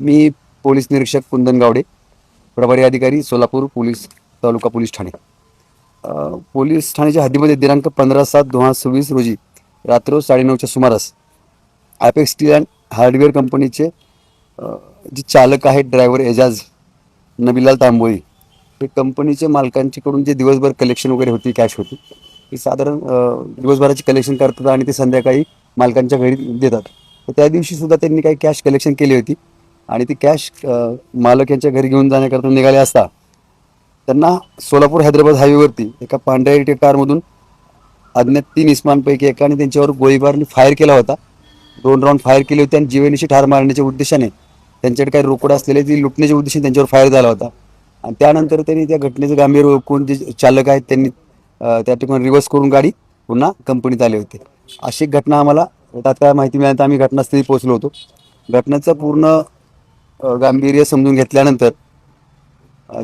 मी police निरीक्षक कुंदन गावडे, प्रभारी अधिकारी सोलापूर पोलीस तालुका पोलीस ठाणे. पोलीस ठाण्याच्या हद्दीमध्ये दिनांक 15/7/2026 रोजी रात्र 9:30च्या सुमारास ॲपेक्स स्टील अँड हार्डवेअर कंपनीचे जे चालक आहेत ड्रायव्हर एजाज नबीलाल तांबोळी, हे कंपनीचे मालकांच्याकडून जे दिवसभर कलेक्शन वगैरे होती, कॅश होती, ती साधारण दिवसभराची कलेक्शन करतात आणि ते संध्याकाळी मालकांच्या घरी देतात. तर त्या दिवशी सुद्धा त्यांनी काही कॅश कलेक्शन केली होती आणि ती कॅश मालक यांच्या घरी घेऊन जाण्याकरता निघाले असता त्यांना सोलापूर हैदराबाद हायवेवरती एका पांढऱ्या एटी कारमधून अज्ञात 3 इसमांपैकी एकाने त्यांच्यावर गोळीबारने फायर केला होता. 2 राऊंड फायर केले होते आणि जीवेनिशी ठार मारण्याच्या उद्देशाने, त्यांच्याकडे काही रोकड असलेले ती लुटण्याच्या उद्देशाने त्यांच्यावर फायर झाला होता. आणि त्यानंतर त्यांनी त्या घटनेचं गांभीर्य ओळखून जे चालक आहेत त्यांनी त्या ठिकाणी रिव्हर्स करून गाडी पुन्हा कंपनीत आले होते. अशी घटना आम्हाला तात्काळ माहिती मिळाल्यानंतर आम्ही घटनास्थळी पोहोचलो होतो. घटनेचं पूर्ण गांभीर्य समजून घेतल्यानंतर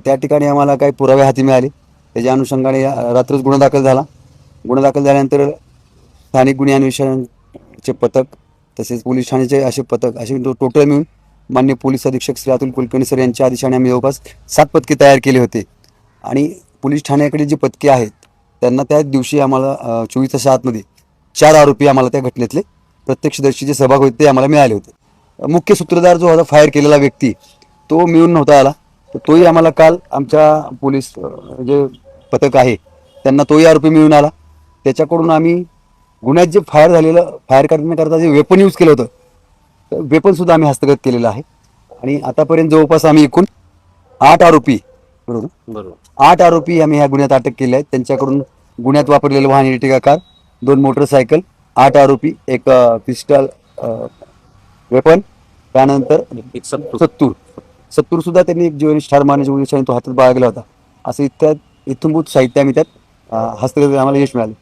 त्या ठिकाणी आम्हाला काही पुरावे हाती मिळाले. त्याच्या अनुषंगाने रात्रच गुन्हा दाखल झाला. गुन्हा दाखल झाल्यानंतर स्थानिक गुन्हे अन्वेषणचे पथक तसेच पोलीस ठाण्याचे असे पथक असे टोटल मिळून माननीय पोलीस अधीक्षक श्री अतुल कुलकर्णी सर यांच्या आदेशाने आम्ही जवळपास 7 पथके तयार केले होते. आणि पोलीस ठाण्याकडे जी पथके आहेत त्यांना त्याच दिवशी आम्हाला 24 तासाच्या आतमध्ये 4 आरोपी आम्हाला त्या घटनेतले प्रत्यक्षदर्शी जे सहभाग होते ते आम्हाला मिळाले होते. मुख्य सूत्रधार जो होता फायर केलेला व्यक्ती तो मिळून नव्हता आला, तर तोही आम्हाला काल आमच्या पोलीस जे पथक आहे त्यांना तोही आरोपी मिळून आला. त्याच्याकडून आम्ही गुन्ह्यात जे फायर करण्याकरता जे वेपन यूज केलं होतं वेपन सुद्धा आम्ही हस्तगत केलेलं आहे. आणि आतापर्यंत जवळपास आम्ही एकूण 8 आरोपी बरोबर 8 आरोपी आम्ही ह्या गुन्ह्यात अटक केले आहेत. त्यांच्याकडून गुन्ह्यात वापरलेलं वाहन इर्टिगा कार, 2 मोटरसायकल, 8 आरोपी, एक पिस्टल वेपन, त्यानंतर 70 सुद्धा त्यांनी जीवनिष्ठ ठार मारण्याच्या उद्देशाने तो हातात बाळगला होता. असं इथूनभूत साहित्य आम्ही त्यात हस्तगत आम्हाला यश मिळाले.